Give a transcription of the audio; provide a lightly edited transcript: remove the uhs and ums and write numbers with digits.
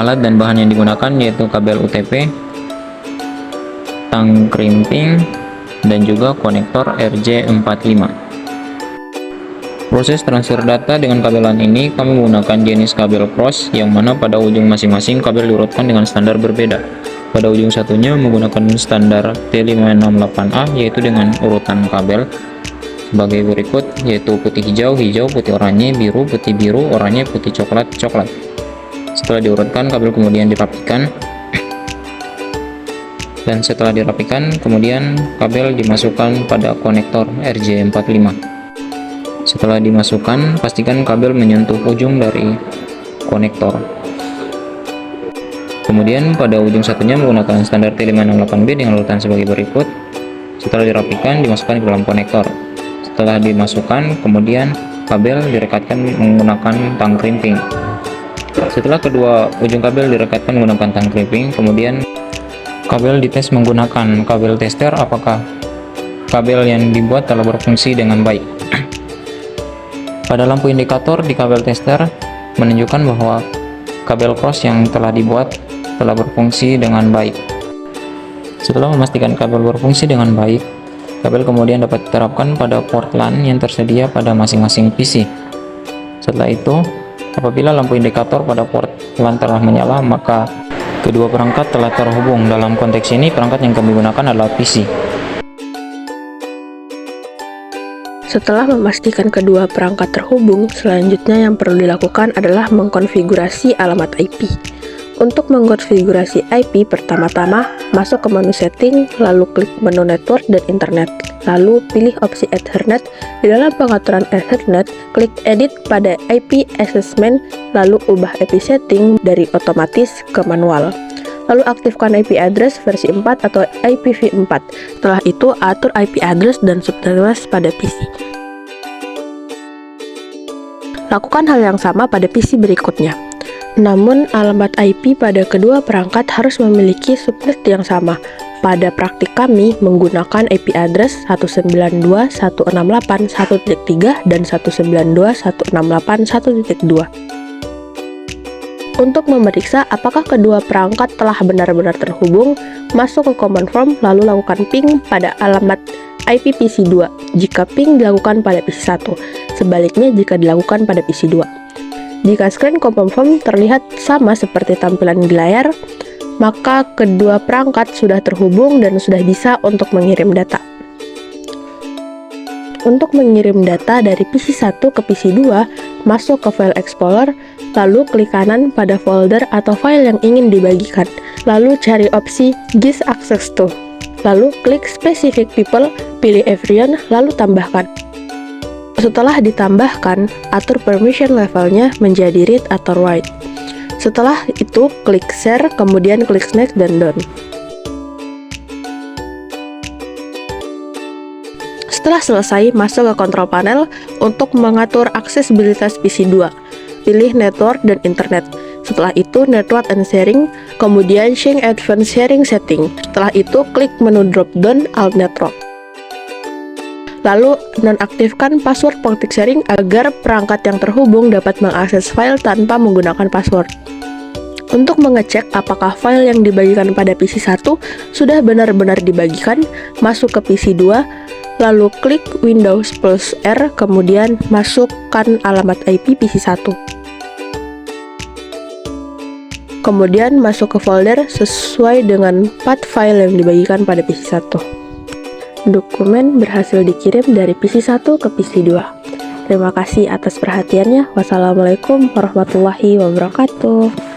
alat dan bahan yang digunakan yaitu kabel UTP, tang crimping, dan juga konektor RJ45. Proses transfer data dengan kabelan ini kami menggunakan jenis kabel cross, yang mana pada ujung masing-masing kabel diurutkan dengan standar berbeda. Pada ujung satunya menggunakan standar T568A, yaitu dengan urutan kabel sebagai berikut, yaitu putih hijau, hijau, putih oranye, biru, putih biru, oranye, putih coklat, coklat. Setelah diurutkan, kabel kemudian dirapikan, dan setelah dirapikan kemudian kabel dimasukkan pada konektor RJ45. Setelah dimasukkan, pastikan kabel menyentuh ujung dari konektor. Kemudian pada ujung satunya menggunakan standar T568B dengan urutan sebagai berikut. Setelah dirapikan, dimasukkan ke dalam konektor. Setelah dimasukkan, kemudian kabel direkatkan menggunakan tang crimping. Setelah kedua ujung kabel direkatkan menggunakan tang crimping, kemudian kabel dites menggunakan kabel tester apakah kabel yang dibuat telah berfungsi dengan baik. Pada lampu indikator di kabel tester menunjukkan bahwa kabel cross yang telah dibuat telah berfungsi dengan baik. Setelah memastikan kabel berfungsi dengan baik, kabel kemudian dapat diterapkan pada port LAN yang tersedia pada masing-masing PC. Setelah itu, apabila lampu indikator pada port LAN telah menyala, maka kedua perangkat telah terhubung. Dalam konteks ini, perangkat yang kami gunakan adalah PC. Setelah memastikan kedua perangkat terhubung, selanjutnya yang perlu dilakukan adalah mengkonfigurasi alamat IP. Untuk mengkonfigurasi IP, pertama-tama masuk ke menu setting, lalu klik menu network dan internet. Lalu pilih opsi Ethernet. Di dalam pengaturan Ethernet, klik edit pada IP assessment, lalu ubah IP setting dari otomatis ke manual. Lalu aktifkan IP address versi 4 atau IPv4. Setelah itu, atur IP address dan subnet pada PC. Lakukan hal yang sama pada PC berikutnya. Namun, alamat IP pada kedua perangkat harus memiliki subnet yang sama. Pada praktik kami menggunakan IP address 192.168.1.3 dan 192.168.1.2. Untuk memeriksa apakah kedua perangkat telah benar-benar terhubung, masuk ke command prompt lalu lakukan ping pada alamat IP PC2 jika ping dilakukan pada PC1, sebaliknya jika dilakukan pada PC2. Jika screen command prompt terlihat sama seperti tampilan di layar, maka kedua perangkat sudah terhubung dan sudah bisa untuk mengirim data. Untuk mengirim data dari PC1 ke PC2, masuk ke File Explorer, lalu klik kanan pada folder atau file yang ingin dibagikan, lalu cari opsi Gis Access To, lalu klik Specific People, pilih Everyone, lalu tambahkan. Setelah ditambahkan, atur permission levelnya menjadi read atau write. Setelah itu, klik Share, kemudian klik Next dan Done. Setelah selesai, masuk ke kontrol panel untuk mengatur aksesibilitas PC2. Pilih Network dan Internet. Setelah itu, Network and Sharing, kemudian Sync Advanced Sharing Setting. Setelah itu, klik menu drop-down Alt Network. Lalu, nonaktifkan password politik sharing agar perangkat yang terhubung dapat mengakses file tanpa menggunakan password. Untuk mengecek apakah file yang dibagikan pada PC1 sudah benar-benar dibagikan, masuk ke PC2, lalu klik Windows plus R, kemudian masukkan alamat IP PC1. Kemudian masuk ke folder sesuai dengan path file yang dibagikan pada PC1. Dokumen berhasil dikirim dari PC1 ke PC2. Terima kasih atas perhatiannya. Wassalamualaikum warahmatullahi wabarakatuh.